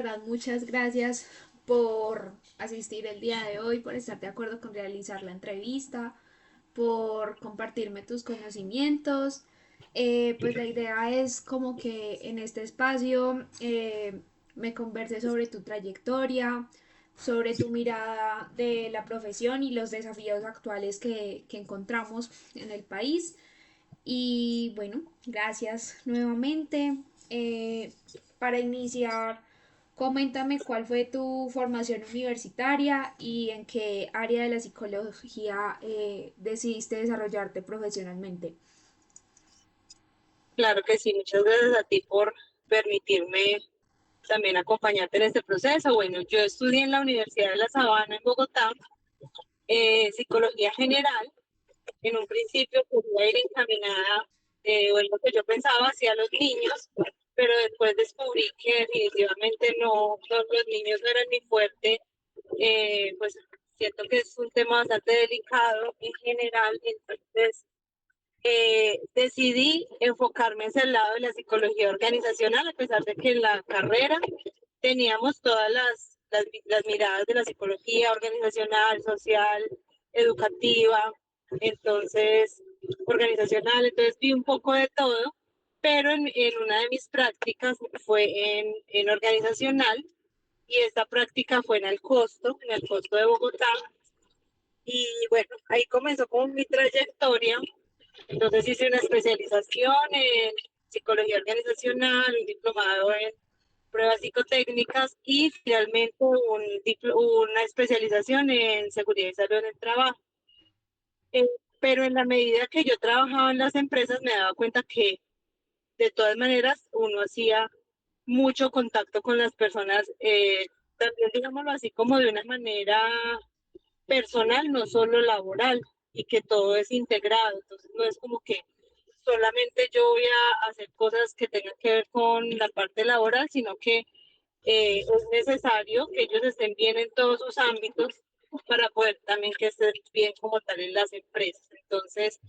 verdad, muchas gracias por asistir el día de hoy, por estar de acuerdo con realizar la entrevista, por compartirme tus conocimientos. Pues la idea es como que en este espacio me converses sobre tu trayectoria, sobre tu mirada de la profesión y los desafíos actuales que encontramos en el país. Y bueno, gracias nuevamente. Eh, para iniciar, coméntame cuál fue tu formación universitaria y en qué área de la psicología decidiste desarrollarte profesionalmente. Claro que sí, muchas gracias a ti por permitirme también acompañarte en este proceso. Bueno, yo estudié en la Universidad de La Sabana en Bogotá, psicología general. En un principio quería ir encaminada, o en lo que yo pensaba, hacia los niños, pero después descubrí que definitivamente no, los niños no eran mi fuerte. Pues siento que es un tema bastante delicado en general, entonces decidí enfocarme hacia el lado de la psicología organizacional, a pesar de que en la carrera teníamos todas las miradas de la psicología organizacional, social, educativa, entonces entonces vi un poco de todo, pero en una de mis prácticas fue en organizacional y esta práctica fue en el costo de Bogotá, y bueno, ahí comenzó como mi trayectoria. Entonces hice una especialización en psicología organizacional, un diplomado en pruebas psicotécnicas y finalmente una especialización en seguridad y salud en el trabajo. Eh, pero en la medida que yo trabajaba en las empresas me daba cuenta que de todas maneras uno hacía mucho contacto con las personas, también digámoslo así como de una manera personal, no solo laboral, y que todo es integrado. Entonces no es como que solamente yo voy a hacer cosas que tengan que ver con la parte laboral, sino que es necesario que ellos estén bien en todos sus ámbitos para poder también que estén bien como tal en las empresas. Entonces,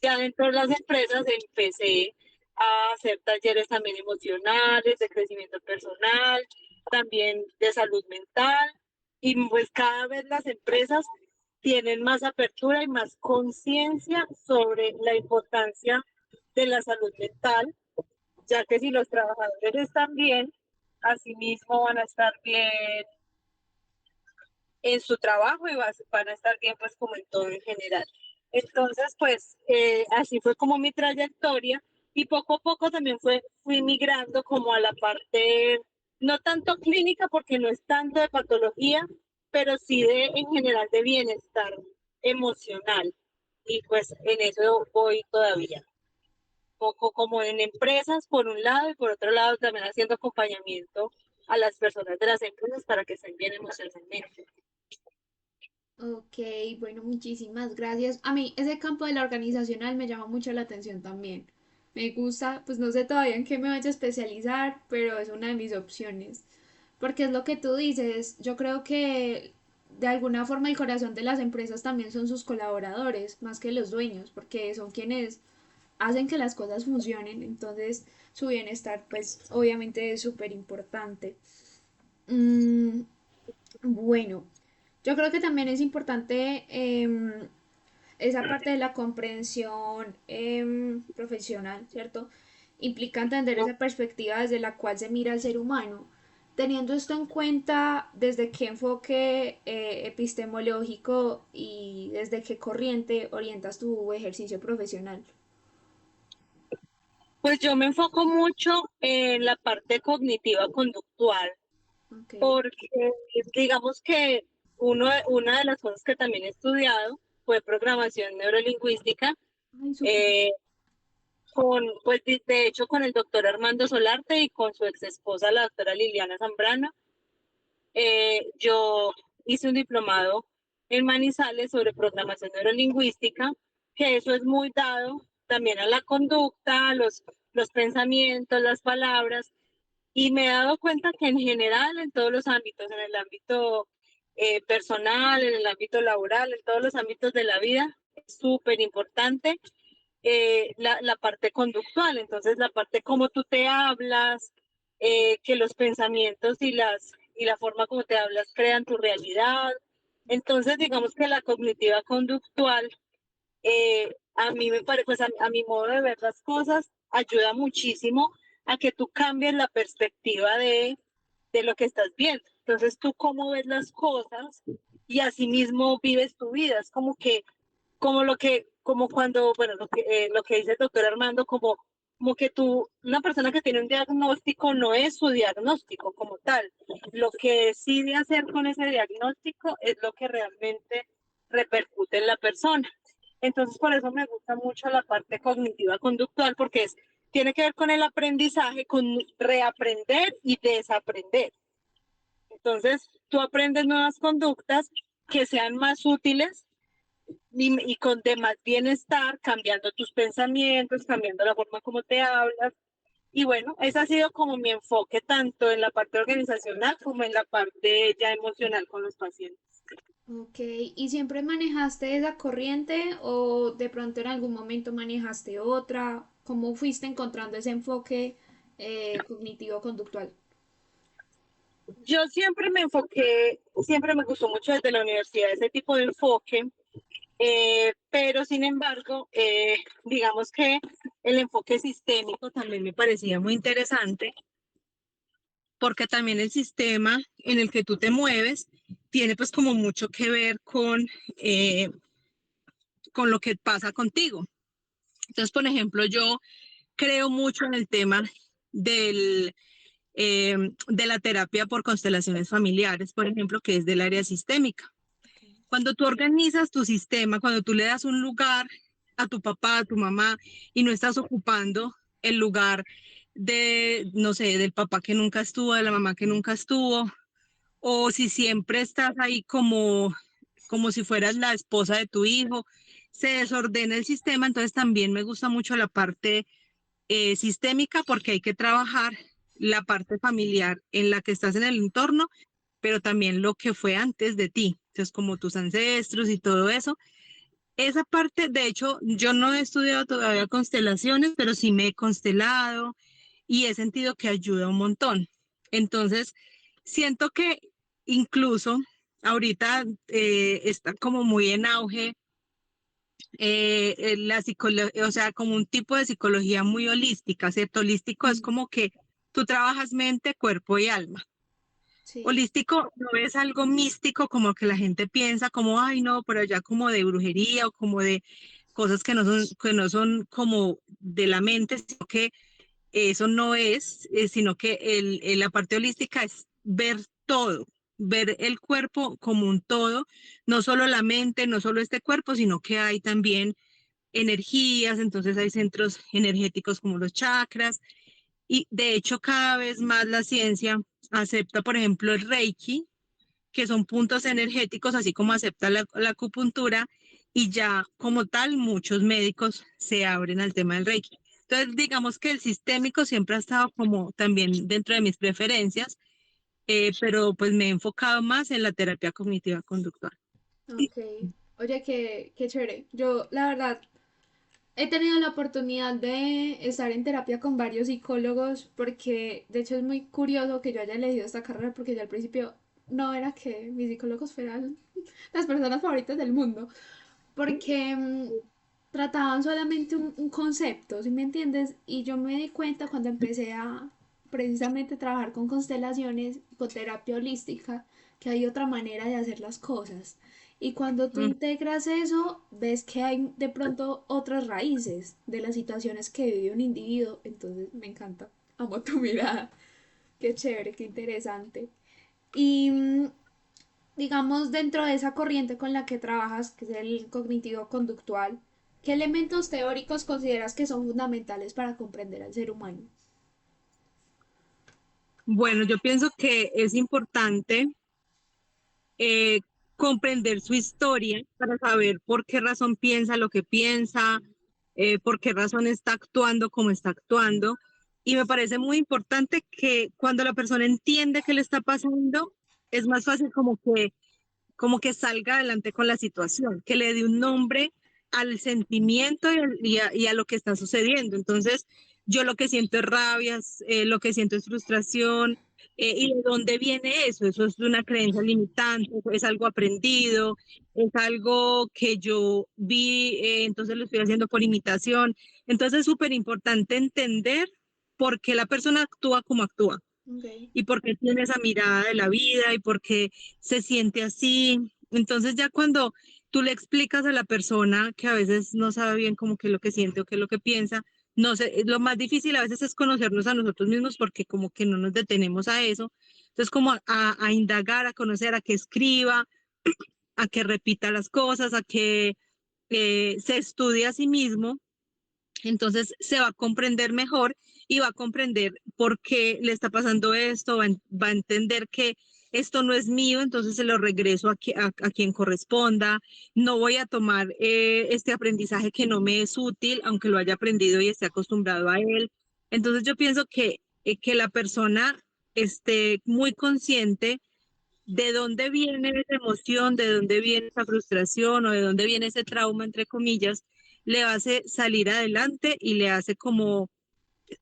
ya dentro de las empresas empecé a hacer talleres también emocionales, de crecimiento personal, también de salud mental, y pues cada vez las empresas tienen más apertura y más conciencia sobre la importancia de la salud mental, ya que si los trabajadores están bien, asimismo van a estar bien en su trabajo y van a estar bien pues como en todo en general. Entonces, pues así fue como mi trayectoria, y poco a poco también fui migrando como a la parte, no tanto clínica porque no es tanto de patología, pero sí de en general de bienestar emocional, y pues en eso voy todavía. Poco como en empresas por un lado, y por otro lado también haciendo acompañamiento a las personas de las empresas para que estén bien emocionalmente. Ok, bueno, muchísimas gracias. A mí ese campo de la organizacional me llama mucho la atención también. Me gusta, pues no sé todavía en qué me vaya a especializar, pero es una de mis opciones. Porque es lo que tú dices, yo creo que de alguna forma el corazón de las empresas también son sus colaboradores, más que los dueños, porque son quienes hacen que las cosas funcionen, entonces su bienestar pues obviamente es súper importante. Mm, bueno, yo creo que también es importante esa parte de la comprensión profesional, ¿cierto? Implica entender esa perspectiva desde la cual se mira al ser humano. Teniendo esto en cuenta, ¿desde qué enfoque epistemológico y desde qué corriente orientas tu ejercicio profesional? Pues yo me enfoco mucho en la parte cognitiva conductual, Ok. porque digamos que una de las cosas que también he estudiado fue programación neurolingüística, Ay, súper. eh, pues de hecho con el doctor Armando Solarte y con su ex esposa, la doctora Liliana Zambrano. Yo hice un diplomado en Manizales sobre programación neurolingüística, que eso es muy dado también a la conducta, a los pensamientos, las palabras, y me he dado cuenta que en general en todos los ámbitos, en el ámbito personal, en el ámbito laboral, en todos los ámbitos de la vida, es súper importante la parte conductual. Entonces la parte cómo tú te hablas, que los pensamientos y la forma como te hablas crean tu realidad. Entonces, digamos que la cognitiva conductual, a mí me parece, pues a mi modo de ver las cosas, ayuda muchísimo a que tú cambies la perspectiva de lo que estás viendo. Entonces, tú cómo ves las cosas y así mismo vives tu vida. Es como que, como cuando, bueno, lo que dice el doctor Armando, como que tú, una persona que tiene un diagnóstico no es su diagnóstico como tal. Lo que decide hacer con ese diagnóstico es lo que realmente repercute en la persona. Entonces, por eso me gusta mucho la parte cognitiva conductual, porque tiene que ver con el aprendizaje, con reaprender y desaprender. Entonces, tú aprendes nuevas conductas que sean más útiles y con de más bienestar, cambiando tus pensamientos, cambiando la forma como te hablas. Y bueno, ese ha sido como mi enfoque tanto en la parte organizacional como en la parte ya emocional con los pacientes. Ok, ¿y siempre manejaste esa corriente o de pronto en algún momento manejaste otra? ¿Cómo fuiste encontrando ese enfoque cognitivo-conductual? Yo siempre me enfoqué, siempre me gustó mucho desde la universidad ese tipo de enfoque, pero sin embargo, digamos que el enfoque sistémico también me parecía muy interesante, porque también el sistema en el que tú te mueves tiene pues como mucho que ver con lo que pasa contigo. Entonces, por ejemplo, yo creo mucho en el tema del, de la terapia por constelaciones familiares, por ejemplo, que es del área sistémica. Okay. Cuando tú organizas tu sistema, cuando tú le das un lugar a tu papá, a tu mamá, y no estás ocupando el lugar de, no sé, del papá que nunca estuvo, de la mamá que nunca estuvo, o si siempre estás ahí como si fueras la esposa de tu hijo, se desordena el sistema. Entonces también me gusta mucho la parte sistémica, porque hay que trabajar la parte familiar en la que estás en el entorno, pero también lo que fue antes de ti, entonces como tus ancestros y todo eso. Esa parte, de hecho, yo no he estudiado todavía constelaciones, pero sí me he constelado y he sentido que ayuda un montón. Entonces, siento que incluso ahorita está como muy en auge la psicología, o sea, como un tipo de psicología muy holística, ¿cierto? Holístico es Mm, como que tú trabajas mente, cuerpo y alma. sí, Holístico no es algo místico como que la gente piensa, como, ay, no, pero ya como de brujería o como de cosas que no son como de la mente, sino que eso no es, sino que la parte holística es ver todo, ver el cuerpo como un todo, no solo la mente, no solo este cuerpo, sino que hay también energías. Entonces hay centros energéticos como los chakras, y de hecho cada vez más la ciencia acepta, por ejemplo, el Reiki, que son puntos energéticos, así como acepta la acupuntura, y ya como tal muchos médicos se abren al tema del Reiki. Entonces, digamos que el sistémico siempre ha estado como también dentro de mis preferencias, pero pues me he enfocado más en la terapia cognitiva conductual. ok. Oye, qué chévere. Yo, la verdad, he tenido la oportunidad de estar en terapia con varios psicólogos porque de hecho es muy curioso que yo haya elegido esta carrera porque yo al principio no era que mis psicólogos fueran las personas favoritas del mundo porque trataban solamente un concepto, ¿sí me entiendes? Y yo me di cuenta cuando empecé a precisamente trabajar con constelaciones, con terapia holística, que hay otra manera de hacer las cosas. Y cuando tú Mm. integras eso, ves que hay de pronto otras raíces de las situaciones que vive un individuo. Entonces me encanta. Amo tu mirada. Qué chévere, qué interesante. Y digamos, dentro de esa corriente con la que trabajas, que es el cognitivo conductual, ¿qué elementos teóricos consideras que son fundamentales para comprender al ser humano? Bueno, yo pienso que es importante eh, comprender su historia para saber por qué razón piensa lo que piensa, por qué razón está actuando como está actuando. Y me parece muy importante que cuando la persona entiende qué le está pasando, es más fácil como que salga adelante con la situación, que le dé un nombre al sentimiento y a lo que está sucediendo. Entonces, yo lo que siento es rabia, lo que siento es frustración. ¿Y de dónde viene eso? Eso es una creencia limitante, es algo aprendido, es algo que yo vi, entonces lo estoy haciendo por imitación. Entonces es súper importante entender por qué la persona actúa como actúa Ok. y por qué tiene esa mirada de la vida y por qué se siente así. Entonces ya cuando tú le explicas a la persona que a veces no sabe bien como qué es lo que siente o qué es lo que piensa, no sé, lo más difícil a veces es conocernos a nosotros mismos porque como que no nos detenemos a eso. Entonces como a indagar, a conocer, a que escriba, a que repita las cosas, a que se estudie a sí mismo, entonces se va a comprender mejor y va a comprender por qué le está pasando esto, va a entender que esto no es mío, entonces se lo regreso a quien corresponda. No voy a tomar este aprendizaje que no me es útil, aunque lo haya aprendido y esté acostumbrado a él. Entonces yo pienso que la persona esté muy consciente de dónde viene esa emoción, de dónde viene esa frustración o de dónde viene ese trauma, entre comillas, le hace salir adelante y le hace como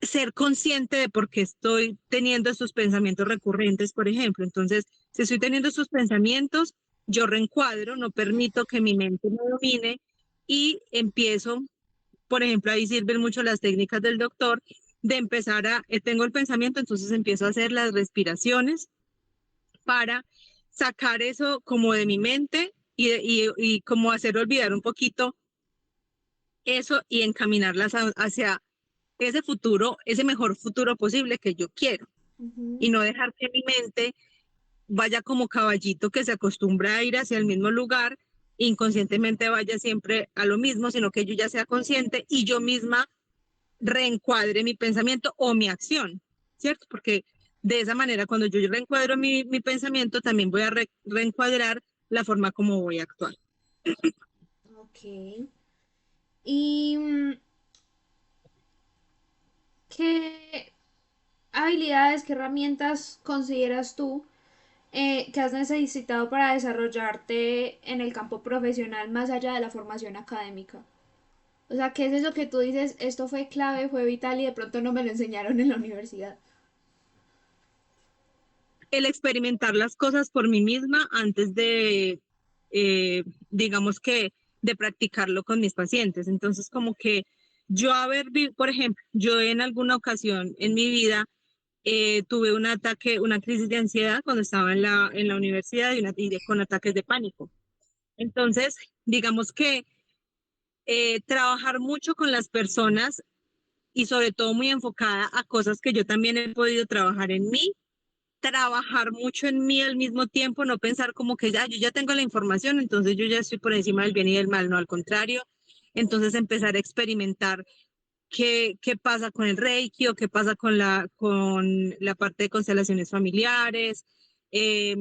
ser consciente de por qué estoy teniendo estos pensamientos recurrentes, por ejemplo. Entonces, si estoy teniendo estos pensamientos, yo reencuadro, no permito que mi mente me domine y empiezo, por ejemplo, ahí sirven mucho las técnicas del doctor, de empezar tengo el pensamiento, entonces empiezo a hacer las respiraciones para sacar eso como de mi mente y como hacer olvidar un poquito eso y encaminarlas hacia ese futuro, ese mejor futuro posible que yo quiero. Ujú. Y no dejar que mi mente vaya como caballito que se acostumbra a ir hacia el mismo lugar, inconscientemente vaya siempre a lo mismo, sino que yo ya sea consciente y yo misma reencuadre mi pensamiento o mi acción, ¿cierto? Porque de esa manera, cuando yo reencuadro mi pensamiento, también voy a reencuadrar la forma como voy a actuar. Ok. ¿Y qué habilidades, qué herramientas consideras tú que has necesitado para desarrollarte en el campo profesional más allá de la formación académica? O sea, ¿qué es eso que tú dices? Esto fue clave, fue vital y de pronto no me lo enseñaron en la universidad. El experimentar las cosas por mí misma antes de, digamos que, de practicarlo con mis pacientes. Entonces, como que yo por ejemplo, yo en alguna ocasión en mi vida tuve un ataque, una crisis de ansiedad cuando estaba en la universidad con ataques de pánico. Entonces, digamos que trabajar mucho con las personas y sobre todo muy enfocada a cosas que yo también he podido trabajar en mí, trabajar mucho en mí al mismo tiempo, no pensar como que ya yo ya tengo la información, entonces yo ya estoy por encima del bien y del mal, no, al contrario. Entonces empezar a experimentar qué pasa con el Reiki o qué pasa con la parte de constelaciones familiares. Eh,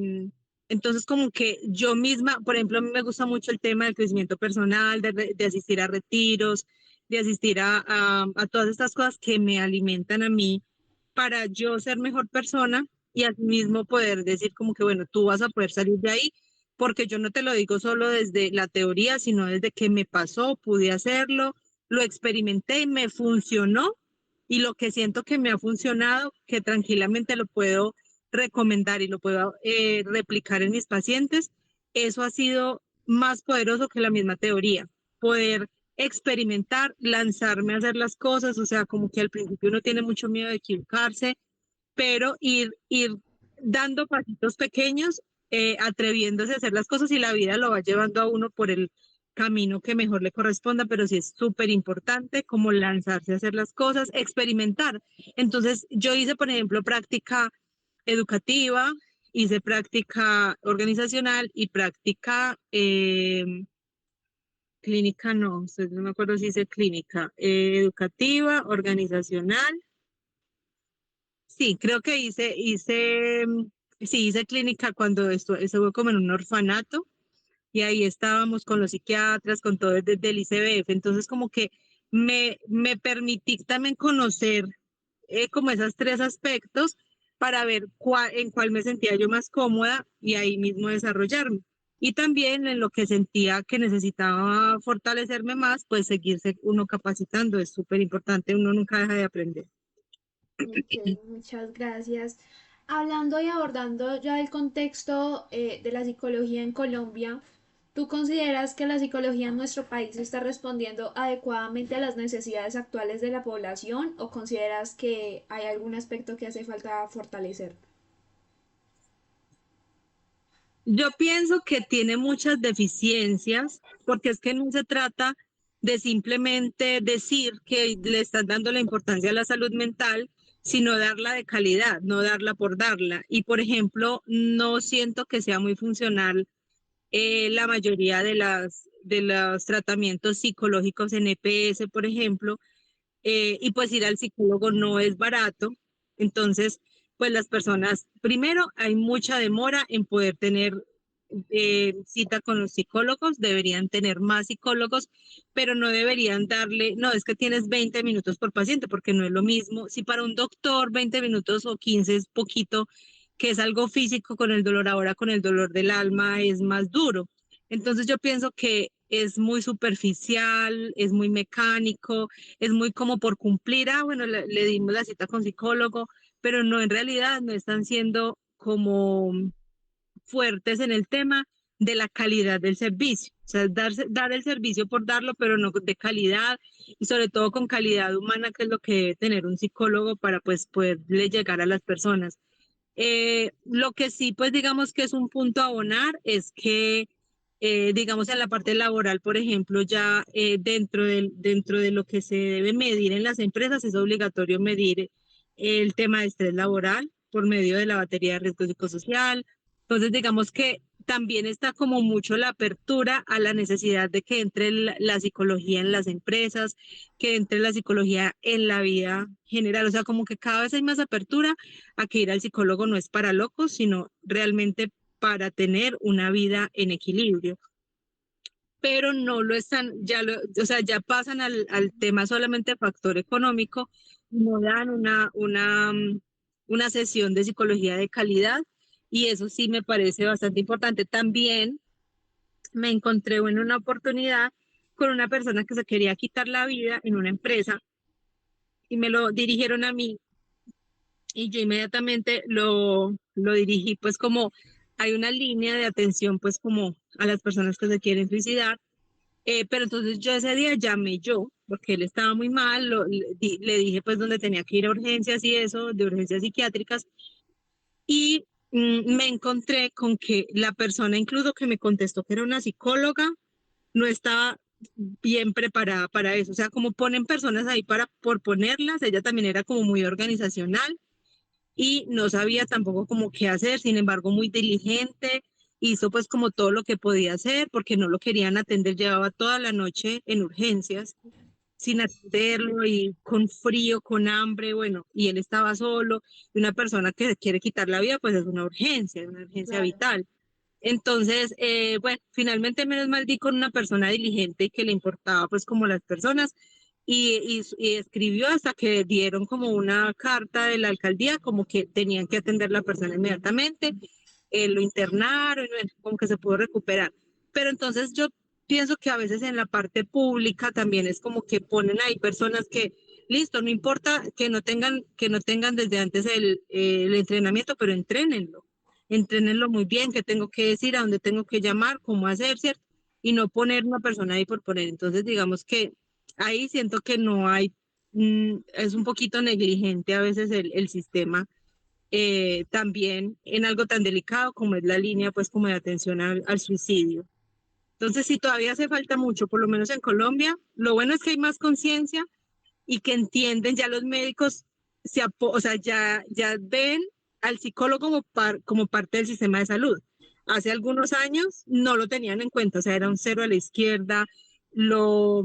entonces, como que yo misma, por ejemplo, a mí me gusta mucho el tema del crecimiento personal, de asistir a retiros, de asistir a todas estas cosas que me alimentan a mí para yo ser mejor persona y asimismo poder decir como que, bueno, tú vas a poder salir de ahí, porque yo no te lo digo solo desde la teoría, sino desde que me pasó, pude hacerlo, lo experimenté y me funcionó y lo que siento que me ha funcionado, que tranquilamente lo puedo recomendar y lo puedo replicar en mis pacientes, eso ha sido más poderoso que la misma teoría. Poder experimentar, lanzarme a hacer las cosas, o sea, como que al principio uno tiene mucho miedo de equivocarse, pero ir dando pasitos pequeños, atreviéndose a hacer las cosas y la vida lo va llevando a uno por el camino que mejor le corresponda, pero sí es súper importante como lanzarse a hacer las cosas, experimentar. Entonces, yo hice, por ejemplo, práctica educativa, hice práctica organizacional y práctica clínica, no, no me acuerdo si hice clínica, educativa, organizacional. Sí, creo que sí, hice clínica cuando estuve como en un orfanato y ahí estábamos con los psiquiatras, con todo desde el ICBF, entonces como que me permití también conocer como esos tres aspectos para ver en cuál me sentía yo más cómoda y ahí mismo desarrollarme. Y también en lo que sentía que necesitaba fortalecerme más, pues seguirse uno capacitando es súper importante, uno nunca deja de aprender. Ok, muchas gracias. Hablando y abordando ya el contexto de la psicología en Colombia, ¿tú consideras que la psicología en nuestro país está respondiendo adecuadamente a las necesidades actuales de la población o consideras que hay algún aspecto que hace falta fortalecer? Yo pienso que tiene muchas deficiencias, porque es que no se trata de simplemente decir que le estás dando la importancia a la salud mental, sino darla de calidad, no darla por darla. Y, por ejemplo, no siento que sea muy funcional la mayoría de los tratamientos psicológicos en EPS, por ejemplo, y pues ir al psicólogo no es barato. Entonces, pues las personas, primero, hay mucha demora en poder tener cita con los psicólogos, deberían tener más psicólogos, pero no deberían darle, no, es que tienes 20 minutos por paciente, porque no es lo mismo. Si para un doctor 20 minutos o 15 es poquito, que es algo físico con el dolor, ahora con el dolor del alma es más duro. Entonces yo pienso que es muy superficial, es muy mecánico, es muy como por cumplir, bueno, le dimos la cita con psicólogo, pero no, en realidad no están siendo como fuertes en el tema de la calidad del servicio. O sea, dar el servicio por darlo, pero no de calidad y sobre todo con calidad humana, que es lo que debe tener un psicólogo para pues poderle llegar a las personas. Lo que sí, pues digamos que es un punto a abonar es que, digamos, en la parte laboral, por ejemplo, ya dentro de lo que se debe medir en las empresas, es obligatorio medir el tema de estrés laboral por medio de la batería de riesgo psicosocial. Entonces, digamos que también está como mucho la apertura a la necesidad de que entre la psicología en las empresas, que entre la psicología en la vida general. O sea, como que cada vez hay más apertura a que ir al psicólogo no es para locos, sino realmente para tener una vida en equilibrio. Pero no lo están, o sea, ya pasan al tema solamente factor económico, no dan una sesión de psicología de calidad y eso sí me parece bastante importante. También me encontré en una oportunidad con una persona que se quería quitar la vida en una empresa y me lo dirigieron a mí y yo inmediatamente lo dirigí, pues como hay una línea de atención, pues como a las personas que se quieren suicidar, pero entonces yo ese día llamé yo, porque él estaba muy mal, le dije pues dónde tenía que ir a urgencias y eso, de urgencias psiquiátricas, y me encontré con que la persona incluso que me contestó que era una psicóloga, no estaba bien preparada para eso, o sea, como ponen personas ahí para por ponerlas, ella también era como muy organizacional y no sabía tampoco cómo qué hacer, sin embargo, muy diligente, hizo pues como todo lo que podía hacer porque no lo querían atender, llevaba toda la noche en urgencias sin atenderlo y con frío, con hambre, bueno, y él estaba solo, y una persona que se quiere quitar la vida, pues es una urgencia Claro. vital. Entonces, bueno, finalmente menos mal di con una persona diligente y que le importaba pues como las personas y escribió hasta que dieron como una carta de la alcaldía como que tenían que atender a la persona inmediatamente, lo internaron, bueno, como que se pudo recuperar. Pero entonces yo pienso que a veces en la parte pública también es como que ponen ahí personas que, listo, no importa que no tengan desde antes el entrenamiento, pero entrénenlo muy bien, qué tengo que decir, a dónde tengo que llamar, cómo hacer, ¿cierto? Y no poner una persona ahí por poner. Entonces, digamos que ahí siento que no hay, es un poquito negligente a veces el sistema, también en algo tan delicado como es la línea, pues como de atención al suicidio. Entonces, sí, todavía hace falta mucho, por lo menos en Colombia. Lo bueno es que hay más conciencia y que entienden ya los médicos, o sea, ya ven al psicólogo como parte del sistema de salud. Hace algunos años no lo tenían en cuenta, o sea, era un cero a la izquierda, lo,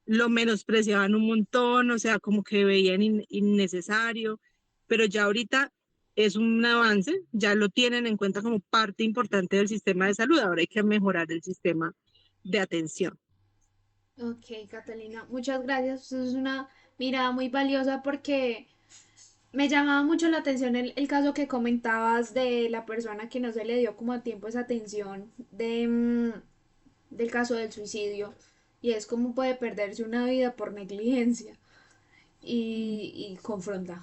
lo menospreciaban un montón, o sea, como que veían innecesario, pero ya ahorita es un avance, ya lo tienen en cuenta como parte importante del sistema de salud, ahora hay que mejorar el sistema de atención. Ok, Catalina, muchas gracias. Es una mirada muy valiosa porque Me llamaba mucho la atención el caso que comentabas de la persona que no se le dio como a tiempo esa atención del caso del suicidio. Y es como puede perderse una vida por negligencia. Y confronta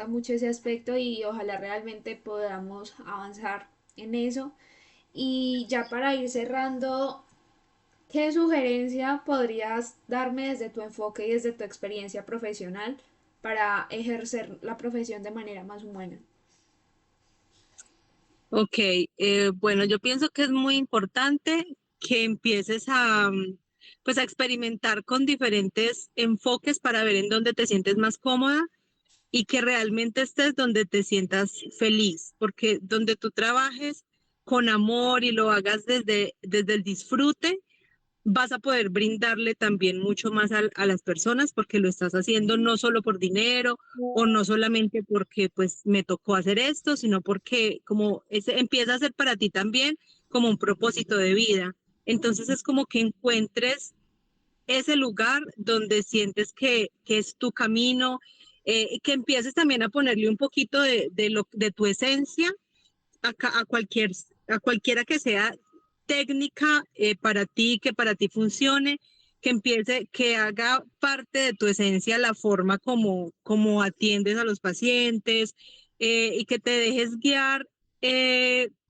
mucho ese aspecto y ojalá realmente podamos avanzar en eso. Y ya para ir cerrando, ¿qué sugerencia podrías darme desde tu enfoque y desde tu experiencia profesional para ejercer la profesión de manera más humana? Ok, bueno, yo pienso que es muy importante que empieces pues a experimentar con diferentes enfoques para ver en dónde te sientes más cómoda y que realmente estés donde te sientas feliz, porque donde tú trabajes con amor y lo hagas desde el disfrute, vas a poder brindarle también mucho más a las personas porque lo estás haciendo no solo por dinero o no solamente porque pues me tocó hacer esto, sino porque como empieza a ser para ti también como un propósito de vida. Entonces es como que encuentres ese lugar donde sientes que es tu camino, que empieces también a ponerle un poquito de tu esencia a cualquier, a cualquiera que sea técnica para ti, que para ti funcione, que empiece, que haga parte de tu esencia la forma como atiendes a los pacientes y que te dejes guiar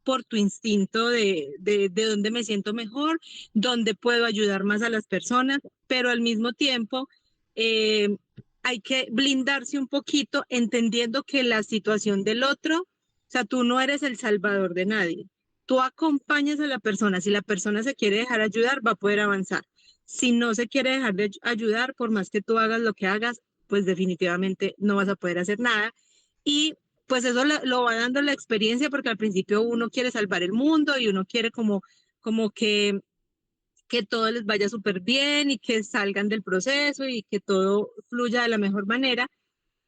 por tu instinto de dónde me siento mejor, dónde puedo ayudar más a las personas, pero al mismo tiempo eh, hay que blindarse un poquito entendiendo que la situación del otro, o sea, tú no eres el salvador de nadie. Tú acompañas a la persona. Si la persona se quiere dejar ayudar, va a poder avanzar. Si no se quiere dejar de ayudar, por más que tú hagas lo que hagas, pues definitivamente no vas a poder hacer nada. Y pues eso lo va dando la experiencia porque al principio uno quiere salvar el mundo y uno quiere como que todo les vaya súper bien y que salgan del proceso y que todo fluya de la mejor manera,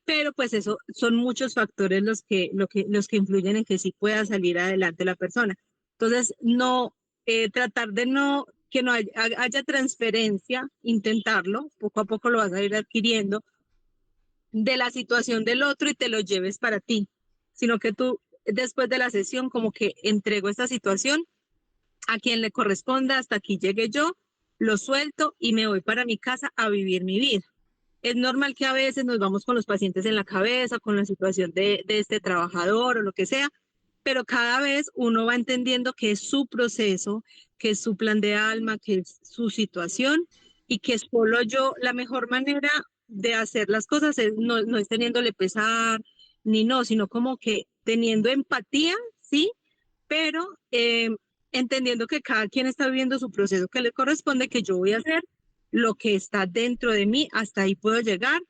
pero pues eso son muchos factores los que influyen en que sí pueda salir adelante la persona. Entonces, no, tratar de no, que no haya transferencia, intentarlo, poco a poco lo vas a ir adquiriendo, de la situación del otro y te lo lleves para ti, sino que tú después de la sesión como que entrego esta situación a quien le corresponda, hasta aquí llegué yo, lo suelto y me voy para mi casa a vivir mi vida. Es normal que a veces nos vamos con los pacientes en la cabeza, con la situación de este trabajador o lo que sea, pero cada vez uno va entendiendo que es su proceso, que es su plan de alma, que es su situación y que solo yo, la mejor manera de hacer las cosas no es teniéndole pesar ni no, sino como que teniendo empatía, sí, pero entendiendo que cada quien está viviendo su proceso que le corresponde, que yo voy a hacer lo que está dentro de mí, hasta ahí puedo llegar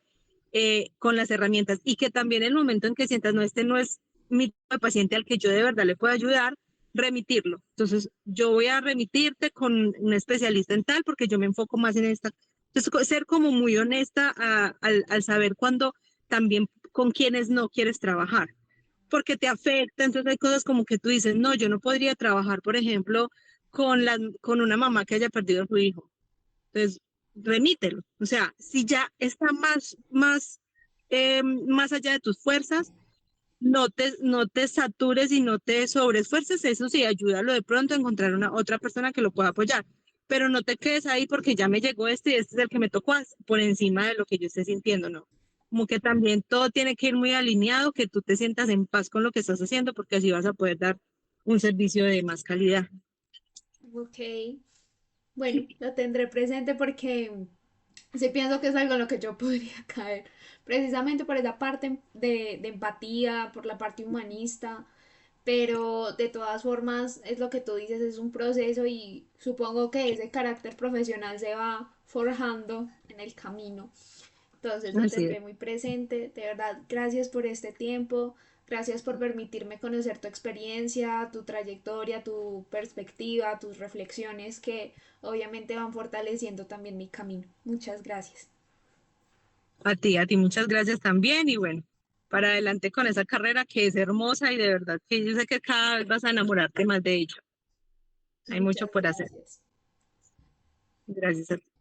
con las herramientas y que también el momento en que sientas, no, este no es mi tipo de paciente al que yo de verdad le puedo ayudar, remitirlo. Entonces, yo voy a remitirte con un especialista en tal porque yo me enfoco más en esta. Entonces, ser como muy honesta al saber cuándo también con quienes no quieres trabajar porque te afecta. Entonces hay cosas como que tú dices, no, yo no podría trabajar, por ejemplo, con una mamá que haya perdido a su hijo. Entonces, remítelo. O sea, si ya está más allá de tus fuerzas, no te satures y no te sobreesfuerces. Eso sí, ayúdalo de pronto a encontrar una otra persona que lo pueda apoyar. Pero no te quedes ahí porque ya me llegó este y este es el que me tocó por encima de lo que yo esté sintiendo, ¿no? Como que también todo tiene que ir muy alineado, que tú te sientas en paz con lo que estás haciendo, porque así vas a poder dar un servicio de más calidad. Ok, bueno, lo tendré presente porque sí pienso que es algo en lo que yo podría caer, precisamente por esa parte de empatía, por la parte humanista, pero de todas formas es lo que tú dices, es un proceso y supongo que ese carácter profesional se va forjando en el camino. Entonces lo Así es. tendré muy presente. De verdad, gracias por este tiempo. Gracias por permitirme conocer tu experiencia, tu trayectoria, tu perspectiva, tus reflexiones que obviamente van fortaleciendo también mi camino. Muchas gracias. A ti muchas gracias también y bueno, para adelante con esa carrera que es hermosa y de verdad que yo sé que cada vez vas a enamorarte más de ella. Hay mucho Muchas por hacer. gracias. Gracias a ti.